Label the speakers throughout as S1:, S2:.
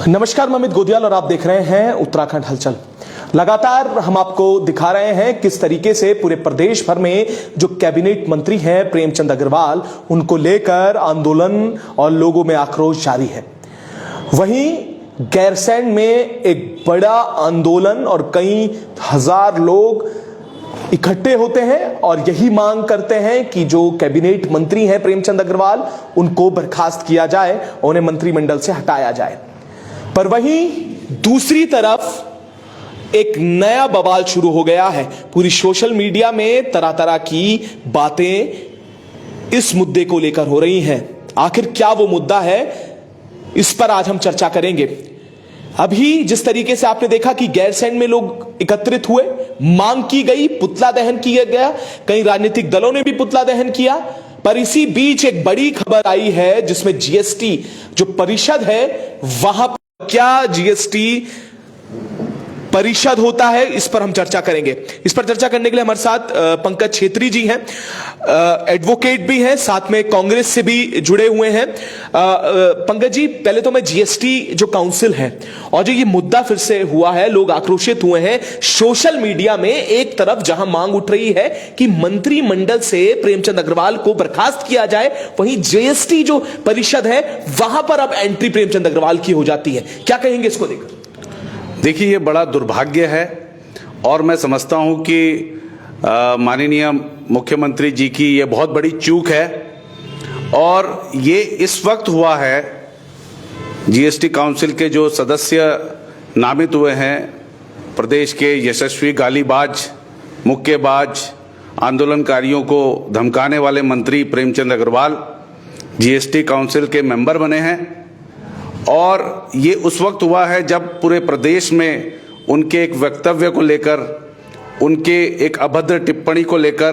S1: नमस्कार, मैं अमित गोदियाल और आप देख रहे हैं उत्तराखंड हलचल। लगातार हम आपको दिखा रहे हैं किस तरीके से पूरे प्रदेश भर में जो कैबिनेट मंत्री हैं प्रेमचंद अग्रवाल, उनको लेकर आंदोलन और लोगों में आक्रोश जारी है। वहीं गैरसैंण में एक बड़ा आंदोलन और कई हजार लोग इकट्ठे होते हैं और यही मांग करते हैं कि जो कैबिनेट मंत्री हैं प्रेमचंद अग्रवाल, उनको बर्खास्त किया जाए और उन्हें मंत्रिमंडल से हटाया जाए। पर वहीं दूसरी तरफ एक नया बवाल शुरू हो गया है। पूरी सोशल मीडिया में तरह तरह की बातें इस मुद्दे को लेकर हो रही हैं। आखिर क्या वो मुद्दा है, इस पर आज हम चर्चा करेंगे। अभी जिस तरीके से आपने देखा कि गैरसैंण में लोग एकत्रित हुए, मांग की गई, पुतला दहन किया गया, कई राजनीतिक दलों ने भी पुतला दहन किया। पर इसी बीच एक बड़ी खबर आई है जिसमें जीएसटी जो परिषद है, वहां क्या जीएसटी परिषद होता है, इस पर हम चर्चा करेंगे। इस पर चर्चा करने के लिए हमारे साथ पंकज छेत्री जी हैं, एडवोकेट भी हैं, साथ में कांग्रेस से भी जुड़े हुए हैं। पंकज जी, पहले तो मैं जीएसटी जो काउंसिल है और जो ये मुद्दा फिर से हुआ है, लोग आक्रोशित हुए हैं सोशल मीडिया में। एक तरफ जहां मांग उठ रही है कि मंत्रिमंडल से प्रेमचंद अग्रवाल को बर्खास्त किया जाए, वहीं जीएसटी जो परिषद है वहां पर अब एंट्री प्रेमचंद अग्रवाल की हो जाती है। क्या कहेंगे इसको लेकर?
S2: देखिए, ये बड़ा दुर्भाग्य है और मैं समझता हूं कि माननीय मुख्यमंत्री जी की ये बहुत बड़ी चूक है। और ये इस वक्त हुआ है, जीएसटी काउंसिल के जो सदस्य नामित हुए हैं, प्रदेश के यशस्वी गालीबाज, मुक्केबाज, आंदोलनकारियों को धमकाने वाले मंत्री प्रेमचंद अग्रवाल जीएसटी काउंसिल के मेंबर बने हैं। और ये उस वक्त हुआ है जब पूरे प्रदेश में उनके एक वक्तव्य को लेकर, उनके एक अभद्र टिप्पणी को लेकर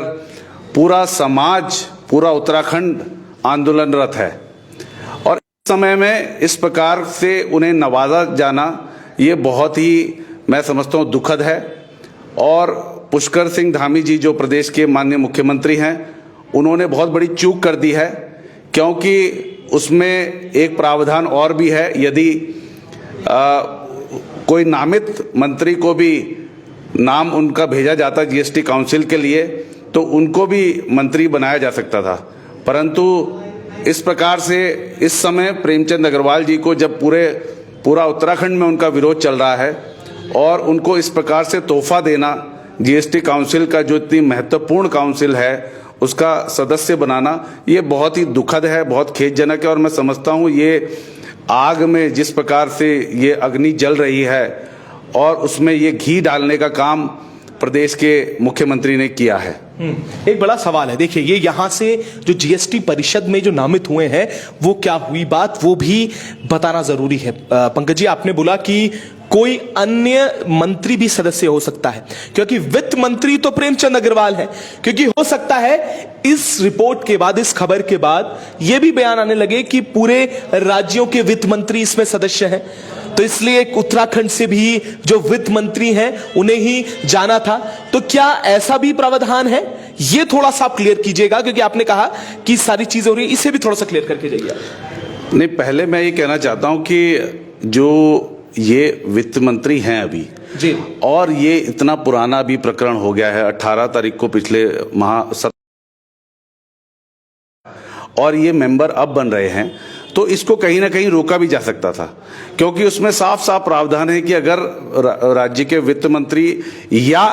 S2: पूरा समाज, पूरा उत्तराखंड आंदोलनरत है। और इस समय में इस प्रकार से उन्हें नवाजा जाना ये बहुत ही, मैं समझता हूँ, दुखद है। और पुष्कर सिंह धामी जी जो प्रदेश के माननीय मुख्यमंत्री हैं, उन्होंने बहुत बड़ी चूक कर दी है, क्योंकि उसमें एक प्रावधान और भी है। यदि कोई नामित मंत्री को भी नाम उनका भेजा जाता जीएसटी काउंसिल के लिए, तो उनको भी मंत्री बनाया जा सकता था। परंतु इस प्रकार से इस समय प्रेमचंद अग्रवाल जी को, जब पूरा उत्तराखंड में उनका विरोध चल रहा है और उनको इस प्रकार से तोहफा देना, जीएसटी काउंसिल का जो इतनी महत्वपूर्ण काउंसिल है उसका सदस्य बनाना, ये बहुत ही दुखद है, बहुत खेदजनक है। और मैं समझता हूँ ये आग में जिस प्रकार से ये अग्नि जल रही है और उसमें ये घी डालने का काम प्रदेश के मुख्यमंत्री ने किया है।
S1: एक बड़ा सवाल है। देखिए, ये यहां से जो जीएसटी परिषद में जो नामित हुए हैं, वो क्या हुई बात, वो भी बताना जरूरी है। पंकज जी, आपने बोला कि कोई अन्य मंत्री भी सदस्य हो सकता है, क्योंकि वित्त मंत्री तो प्रेमचंद अग्रवाल है। क्योंकि हो सकता है इस रिपोर्ट के बाद, इस खबर के बाद यह भी बयान आने लगे कि पूरे राज्यों के वित्त मंत्री इसमें सदस्य हैं, तो इसलिए उत्तराखंड से भी जो वित्त मंत्री हैं उन्हें ही जाना था। तो क्या ऐसा भी प्रावधान है? ये थोड़ा सा आप क्लियर कीजिएगा, क्योंकि आपने कहा कि सारी चीजें हो रही है, इसे भी थोड़ा सा क्लियर करके जाइए।
S2: नहीं, पहले मैं ये कहना चाहता हूं कि जो ये वित्त मंत्री हैं अभी
S1: जी, और
S2: ये इतना पुराना भी प्रकरण हो गया है, 18 तारीख को पिछले और ये मेंबर अब बन रहे हैं, तो इसको कहीं ना कहीं रोका भी जा सकता था। क्योंकि उसमें साफ साफ प्रावधान है कि अगर राज्य के वित्त मंत्री या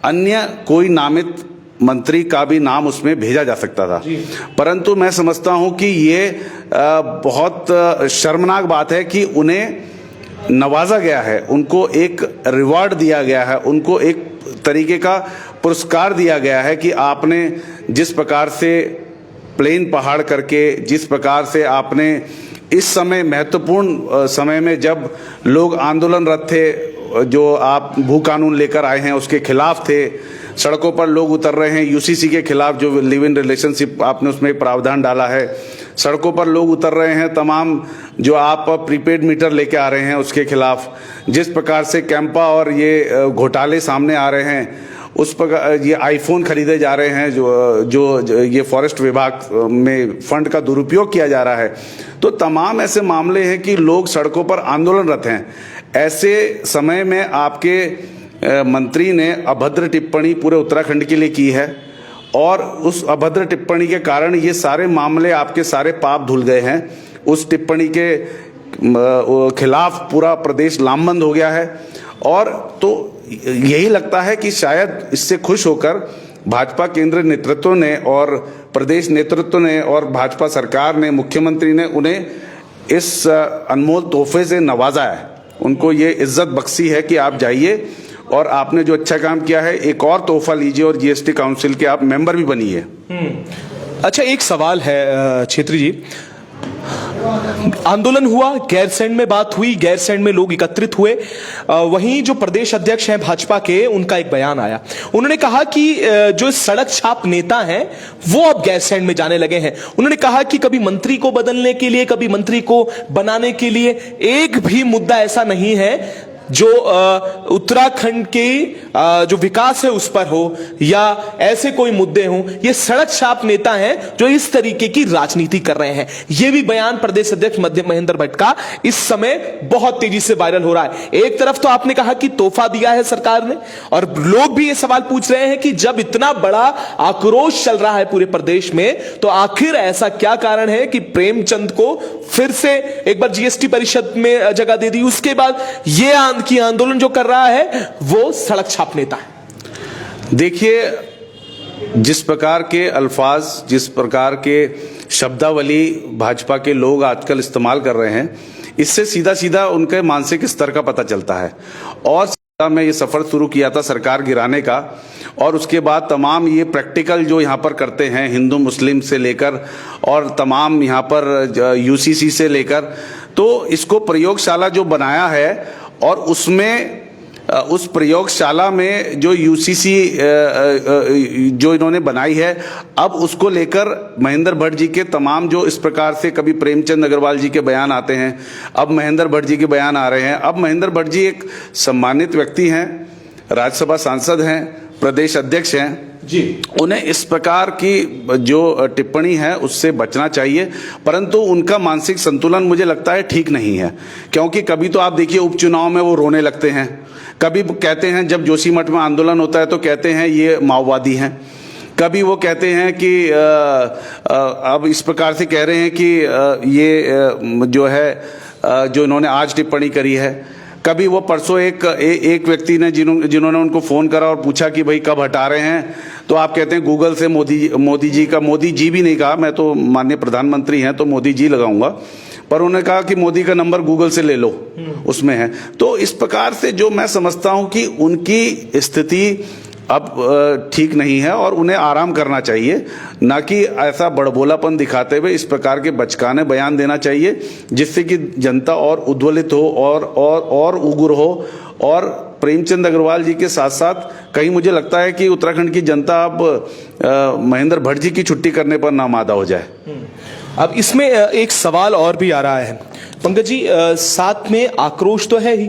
S2: अन्य कोई नामित मंत्री का भी नाम उसमें भेजा जा सकता था। परंतु मैं समझता हूं कि ये बहुत शर्मनाक बात है कि उन्हें नवाजा गया है, उनको एक रिवॉर्ड दिया गया है, उनको एक तरीके का पुरस्कार दिया गया है कि आपने जिस प्रकार से प्लेन पहाड़ करके, जिस प्रकार से आपने इस समय महत्वपूर्ण समय में जब लोग आंदोलनरत थे, जो आप भू कानून लेकर आए हैं उसके खिलाफ थे, सड़कों पर लोग उतर रहे हैं, यूसीसी के खिलाफ जो लिव इन रिलेशनशिप आपने उसमें प्रावधान डाला है, सड़कों पर लोग उतर रहे हैं, तमाम जो आप प्रीपेड मीटर लेके आ रहे हैं उसके खिलाफ, जिस प्रकार से कैंपा और ये घोटाले सामने आ रहे हैं, उस पर ये आईफोन खरीदे जा रहे हैं, जो ये फॉरेस्ट विभाग में फंड का दुरुपयोग किया जा रहा है। तो तमाम ऐसे मामले हैं कि लोग सड़कों पर आंदोलनरत हैं। ऐसे समय में आपके मंत्री ने अभद्र टिप्पणी पूरे उत्तराखंड के लिए की है और उस अभद्र टिप्पणी के कारण ये सारे मामले, आपके सारे पाप धुल गए हैं। उस टिप्पणी के खिलाफ पूरा प्रदेश लामबंद हो गया है। और तो यही लगता है कि शायद इससे खुश होकर भाजपा केंद्र नेतृत्व ने और प्रदेश नेतृत्व ने और भाजपा सरकार ने, मुख्यमंत्री ने उन्हें इस अनमोल तोहफे से नवाजा है। उनको ये इज्जत बख्शी है कि आप जाइए और आपने जो अच्छा काम किया है, एक और तोहफा लीजिए और जीएसटी काउंसिल के आप मेंबर भी बनिए।
S1: अच्छा, एक सवाल है छेत्री जी, आंदोलन हुआ, गैरसैंण में बात हुई, गैरसैंण में लोग एकत्रित हुए, वहीं जो प्रदेश अध्यक्ष हैं भाजपा के, उनका एक बयान आया। उन्होंने कहा कि जो सड़क छाप नेता हैं वो अब गैरसैंण में जाने लगे हैं। उन्होंने कहा कि कभी मंत्री को बदलने के लिए, कभी मंत्री को बनाने के लिए एक भी मुद्दा ऐसा नहीं है जो उत्तराखंड के जो विकास है उस पर हो या ऐसे कोई मुद्दे हों। ये सड़क छाप नेता हैं जो इस तरीके की राजनीति कर रहे हैं। ये भी बयान प्रदेश अध्यक्ष महेंद्र भट्ट का इस समय बहुत तेजी से वायरल हो रहा है। एक तरफ तो आपने कहा कि तोहफा दिया है सरकार ने, और लोग भी ये सवाल पूछ रहे हैं कि जब इतना बड़ा आक्रोश चल रहा है पूरे प्रदेश में, तो आखिर ऐसा क्या कारण है कि प्रेमचंद को फिर से एक बार जीएसटी परिषद में जगह दे दी, उसके बाद ये कि आंदोलन जो कर रहा है वो सड़क छाप नेता है।
S2: देखिए, जिस प्रकार के अल्फाज, जिस प्रकार के शब्दावली भाजपा के लोग आजकल इस्तेमाल कर रहे हैं, इससे सीधा सीधा उनके मानसिक स्तर का पता चलता है। और मैं ये सफर शुरू किया था सरकार गिराने का, और उसके बाद तमाम ये प्रैक्टिकल जो यहाँ पर करते हैं, हिंदू मुस्लिम से लेकर और तमाम यहाँ पर यूसीसी से लेकर, तो इसको प्रयोगशाला जो बनाया है और उसमें उस प्रयोगशाला में जो यूसीसी जो इन्होंने बनाई है, अब उसको लेकर महेंद्र भट्ट जी के तमाम जो इस प्रकार से कभी प्रेमचंद अग्रवाल जी के बयान आते हैं, अब महेंद्र भट्ट जी के बयान आ रहे हैं। अब महेंद्र भट्ट जी एक सम्मानित व्यक्ति हैं, राज्यसभा सांसद हैं, प्रदेश अध्यक्ष हैं जी, उन्हें इस प्रकार की जो टिप्पणी है उससे बचना चाहिए। परंतु उनका मानसिक संतुलन मुझे लगता है ठीक नहीं है, क्योंकि कभी तो आप देखिए उपचुनाव में वो रोने लगते हैं, कभी कहते हैं जब जोशीमठ में आंदोलन होता है तो कहते हैं ये माओवादी हैं, कभी वो कहते हैं कि अब इस प्रकार से कह रहे हैं कि ये जो है जो इन्होंने आज टिप्पणी करी है। कभी वो परसों एक व्यक्ति ने जिन्होंने उनको फोन करा और पूछा कि भाई कब हटा रहे हैं, तो आप कहते हैं गूगल से मोदी जी भी नहीं कहा, मैं तो माननीय प्रधानमंत्री हैं तो मोदी जी लगाऊंगा, पर उन्होंने कहा कि मोदी का नंबर गूगल से ले लो, उसमें है। तो इस प्रकार से जो मैं समझता हूं कि उनकी स्थिति अब ठीक नहीं है और उन्हें आराम करना चाहिए, ना कि ऐसा बड़बोलापन दिखाते हुए इस प्रकार के बचकाने बयान देना चाहिए, जिससे कि जनता और उद्वेलित हो और उग्र हो। और प्रेमचंद अग्रवाल जी के साथ साथ कहीं मुझे लगता है कि उत्तराखंड की जनता अब महेंद्र भट्ट जी की छुट्टी करने पर नामादा हो जाए।
S1: अब इसमें एक सवाल और भी आ रहा है पंकज जी, साथ में आक्रोश तो है ही,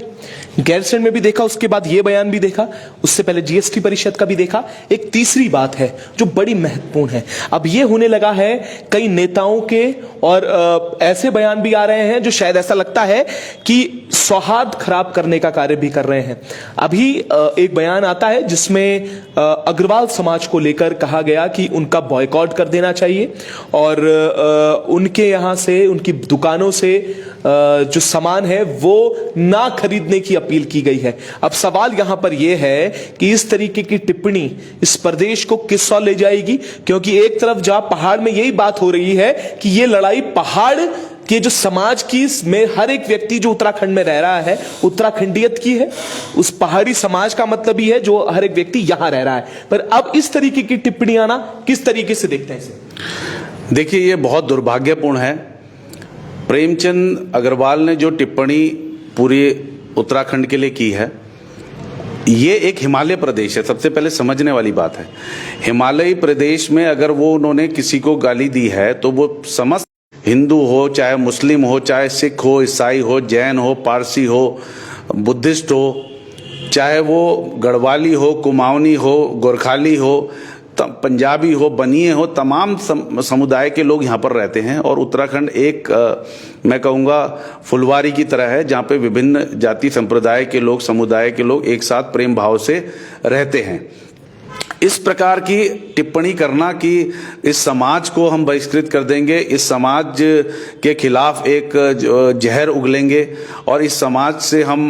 S1: गैरसैंण में भी देखा, उसके बाद ये बयान भी देखा, उससे पहले जीएसटी परिषद का भी देखा। एक तीसरी बात है जो बड़ी महत्वपूर्ण है, अब ये होने लगा है कई नेताओं के और ऐसे बयान भी आ रहे हैं जो शायद ऐसा लगता है कि सौहार्द खराब करने का कार्य भी कर रहे हैं। अभी एक बयान आता है जिसमें अग्रवाल समाज को लेकर कहा गया कि उनका बॉयकॉट कर देना चाहिए और उनके यहां से, उनकी दुकानों से जो सामान है वो ना खरीदने की अपील की गई है। अब सवाल यहां पर यह है कि इस तरीके की टिप्पणी इस प्रदेश को किस ओर ले जाएगी, क्योंकि एक तरफ जहां पहाड़ में यही बात हो रही है कि ये लड़ाई पहाड़ के जो समाज की में हर एक व्यक्ति जो उत्तराखंड में रह रहा है उत्तराखंडियत की है, उस पहाड़ी समाज का मतलब ही है जो हर एक व्यक्ति यहां रह रहा है। पर अब इस तरीके की टिप्पणी आना किस तरीके से देखते हैं इसे?
S2: देखिए, ये बहुत दुर्भाग्यपूर्ण है। प्रेमचंद अग्रवाल ने जो टिप्पणी पूरे उत्तराखंड के लिए की है, ये एक हिमालय प्रदेश है, सबसे पहले समझने वाली बात है। हिमालयी प्रदेश में अगर वो उन्होंने किसी को गाली दी है तो वो समस्त हिंदू हो, चाहे मुस्लिम हो, चाहे सिख हो, ईसाई हो, जैन हो, पारसी हो, बुद्धिस्ट हो, चाहे वो गढ़वाली हो, कुमाऊनी हो, गोरखाली हो, पंजाबी हो, बनिए हो, तमाम समुदाय के लोग यहाँ पर रहते हैं। और उत्तराखंड एक मैं कहूँगा फुलवारी की तरह है, जहाँ पे विभिन्न जाति संप्रदाय के लोग, समुदाय के लोग एक साथ प्रेम भाव से रहते हैं। इस प्रकार की टिप्पणी करना कि इस समाज को हम बहिष्कृत कर देंगे, इस समाज के खिलाफ एक जहर उगलेंगे और इस समाज से हम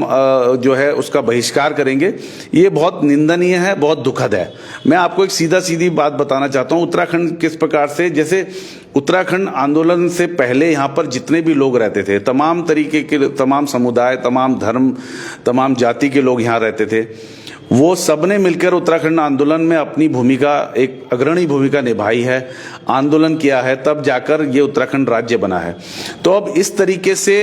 S2: जो है उसका बहिष्कार करेंगे, ये बहुत निंदनीय है, बहुत दुखद है। मैं आपको एक सीधा सीधी बात बताना चाहता हूँ। उत्तराखंड किस प्रकार से, जैसे उत्तराखंड आंदोलन से पहले यहाँ पर जितने भी लोग रहते थे, तमाम तरीके के, तमाम समुदाय, तमाम धर्म, तमाम जाति के लोग यहाँ रहते थे, वो सबने मिलकर उत्तराखंड आंदोलन में अपनी भूमिका, एक अग्रणी भूमिका निभाई है, आंदोलन किया है, तब जाकर ये उत्तराखंड राज्य बना है। तो अब इस तरीके से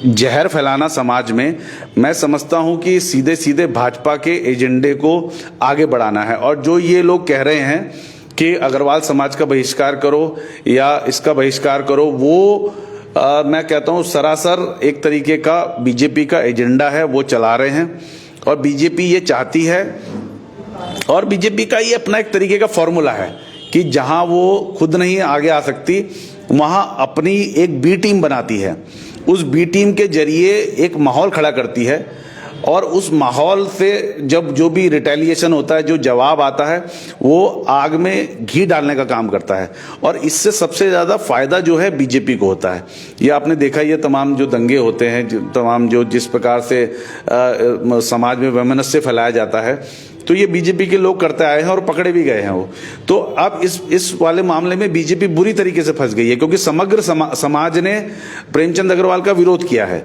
S2: जहर फैलाना समाज में, मैं समझता हूं कि सीधे सीधे भाजपा के एजेंडे को आगे बढ़ाना है। और जो ये लोग कह रहे हैं कि अग्रवाल समाज का बहिष्कार करो या इसका बहिष्कार करो, वो मैं कहता हूं सरासर एक तरीके का बीजेपी का एजेंडा है, वो चला रहे हैं। और बीजेपी ये चाहती है, और बीजेपी का ये अपना एक तरीके का फॉर्मूला है कि जहां वो खुद नहीं आगे आ सकती, वहां अपनी एक बी टीम बनाती है, उस बी टीम के जरिए एक माहौल खड़ा करती है, और उस माहौल से जब जो भी रिटेलिएशन होता है, जो जवाब आता है, वो आग में घी डालने का काम करता है। और इससे सबसे ज्यादा फायदा जो है बीजेपी को होता है। ये आपने देखा, ये तमाम जो दंगे होते हैं, तमाम जो जिस प्रकार से समाज में वैमनस्य फैलाया जाता है, तो ये बीजेपी के लोग करते आए हैं और पकड़े भी गए हैं वो। तो अब इस वाले मामले में बीजेपी बुरी तरीके से फंस गई है, क्योंकि समग्र समाज ने प्रेमचंद अग्रवाल का विरोध किया है।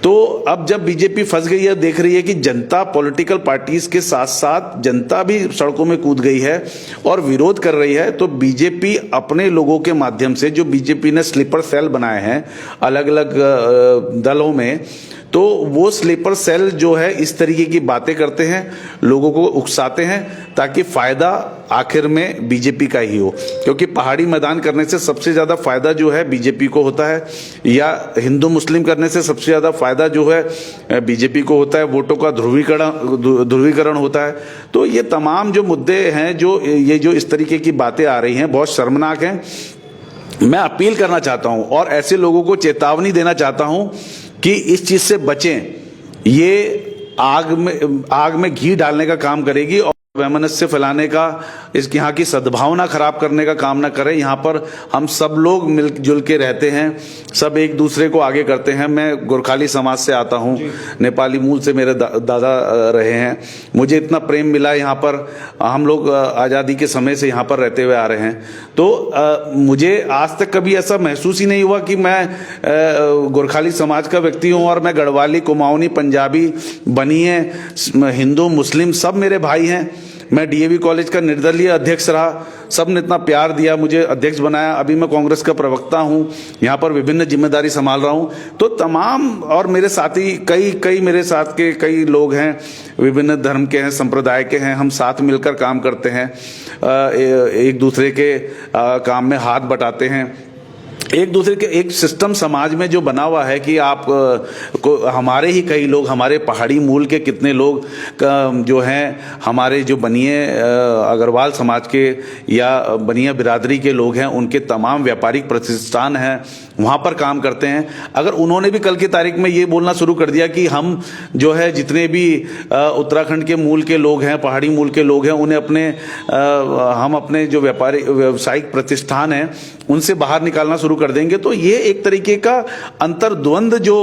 S2: तो अब जब बीजेपी फंस गई है, देख रही है कि जनता, पॉलिटिकल पार्टीज के साथ साथ जनता भी सड़कों में कूद गई है और विरोध कर रही है, तो बीजेपी अपने लोगों के माध्यम से, जो बीजेपी ने स्लीपर सेल बनाए हैं अलग अलग दलों में, तो वो स्लीपर सेल जो है इस तरीके की बातें करते हैं, लोगों को उकसाते हैं, ताकि फायदा आखिर में बीजेपी का ही हो। क्योंकि पहाड़ी मैदान करने से सबसे ज्यादा फायदा जो है बीजेपी को होता है, या हिंदू मुस्लिम करने से सबसे ज्यादा फायदा जो है बीजेपी को होता है, वोटों का ध्रुवीकरण होता है। तो ये तमाम जो मुद्दे हैं, जो इस तरीके की बातें आ रही हैं, बहुत शर्मनाक हैं। मैं अपील करना चाहता हूं और ऐसे लोगों को चेतावनी देना चाहता हूं कि इस चीज से बचें। ये आग में घी डालने का काम करेगी और वैमनस्य फैलाने का, इसकी यहाँ की सद्भावना खराब करने का काम ना करें। यहाँ पर हम सब लोग मिलजुल के रहते हैं, सब एक दूसरे को आगे करते हैं। मैं गोरखाली समाज से आता हूँ, नेपाली मूल से मेरे दादा रहे हैं, मुझे इतना प्रेम मिला यहाँ पर। हम लोग आज़ादी के समय से यहाँ पर रहते हुए आ रहे हैं। तो मुझे आज तक कभी ऐसा महसूस ही नहीं हुआ कि मैं गोरखाली समाज का व्यक्ति हूँ और मैं गढ़वाली, कुमाऊनी, पंजाबी, बनिए, हिंदू, मुस्लिम सब मेरे भाई हैं। मैं डीएवी कॉलेज का निर्दलीय अध्यक्ष रहा, सबने इतना प्यार दिया, मुझे अध्यक्ष बनाया। अभी मैं कांग्रेस का प्रवक्ता हूं, यहाँ पर विभिन्न जिम्मेदारी संभाल रहा हूं। तो तमाम, और मेरे साथी कई मेरे साथ के कई लोग हैं, विभिन्न धर्म के हैं, संप्रदाय के हैं। हम साथ मिलकर काम करते हैं, एक दूसरे के काम में हाथ बटाते हैं, एक दूसरे के एक सिस्टम समाज में जो बना हुआ है कि आप को हमारे ही कई लोग, हमारे पहाड़ी मूल के कितने लोग जो हैं, हमारे जो बनिए अग्रवाल समाज के या बनिया बिरादरी के लोग हैं, उनके तमाम व्यापारिक प्रतिष्ठान हैं, वहाँ पर काम करते हैं। अगर उन्होंने भी कल की तारीख में ये बोलना शुरू कर दिया कि हम जो है जितने भी उत्तराखंड के मूल के लोग हैं, पहाड़ी मूल के लोग हैं, उन्हें हम अपने जो व्यावसायिक प्रतिष्ठान हैं उनसे बाहर निकालना शुरू कर देंगे, तो ये एक तरीके का अंतर्द्वंद जो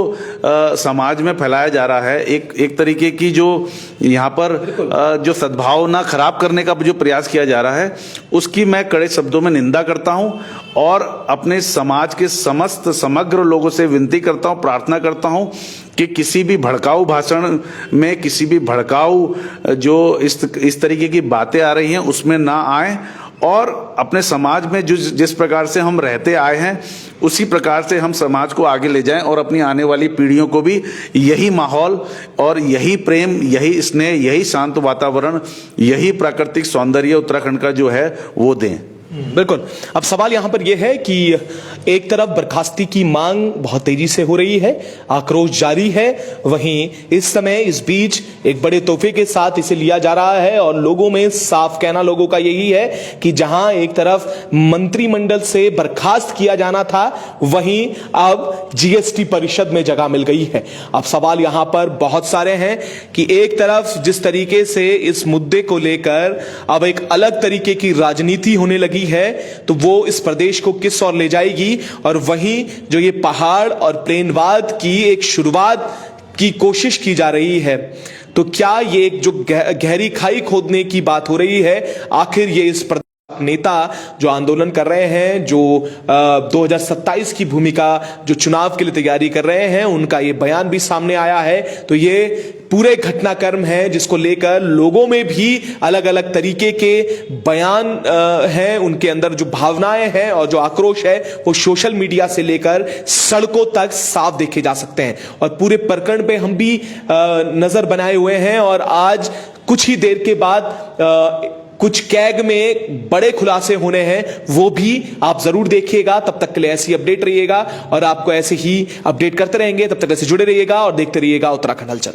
S2: समाज में फैलाया जा रहा है, एक तरीके की जो यहाँ पर जो सद्भावना खराब करने का जो प्रयास किया जा रहा है, उसकी मैं कड़े शब्दों में निंदा करता हूं और अपने समाज के समग्र लोगों से विनती करता हूं, प्रार्थना करता हूं कि किसी भी भड़काऊ भाषण में, किसी भी भड़काऊ जो इस तरीके की बातें आ रही हैं उसमें ना आए, और अपने समाज में जिस प्रकार से हम रहते आए हैं उसी प्रकार से हम समाज को आगे ले जाएं और अपनी आने वाली पीढ़ियों को भी यही माहौल और यही प्रेम, यही स्नेह, यही शांत वातावरण, यही प्राकृतिक सौंदर्य उत्तराखंड का जो है वो दें।
S1: बिल्कुल। अब सवाल यहां पर यह है कि एक तरफ बर्खास्ती की मांग बहुत तेजी से हो रही है, आक्रोश जारी है, वहीं इस समय इस बीच एक बड़े तोहफे के साथ इसे लिया जा रहा है और लोगों में साफ कहना लोगों का यही है कि जहां एक तरफ मंत्रिमंडल से बर्खास्त किया जाना था, वहीं अब जीएसटी परिषद में जगह मिल गई है। अब सवाल यहां पर बहुत सारे हैं कि एक तरफ जिस तरीके से इस मुद्दे को लेकर अब एक अलग तरीके की राजनीति होने लगी है, तो वो इस प्रदेश को किस ओर ले जाएगी, और वहीं जो ये पहाड़ और प्लेनवाद की एक शुरुआत की कोशिश की जा रही है, तो क्या ये एक जो गहरी खाई खोदने की बात हो रही है, आखिर ये इस नेता जो आंदोलन कर रहे हैं, जो 2027 की भूमिका जो चुनाव के लिए तैयारी कर रहे हैं, उनका ये बयान भी सामने आया है, तो ये पूरे घटनाक्रम है जिसको लेकर लोगों में भी अलग अलग तरीके के बयान हैं, उनके अंदर जो भावनाएं हैं और जो आक्रोश है वो सोशल मीडिया से लेकर सड़कों तक साफ देखे जा सकते हैं। और पूरे प्रकरण पे हम भी नजर बनाए हुए हैं और आज कुछ ही देर के बाद कुछ कैग में बड़े खुलासे होने हैं, वो भी आप जरूर देखिएगा। तब तक के लिए ऐसी अपडेट रहिएगा और आपको ऐसे ही अपडेट करते रहेंगे। तब तक ऐसे जुड़े रहिएगा और देखते रहिएगा उत्तराखंड हलचल।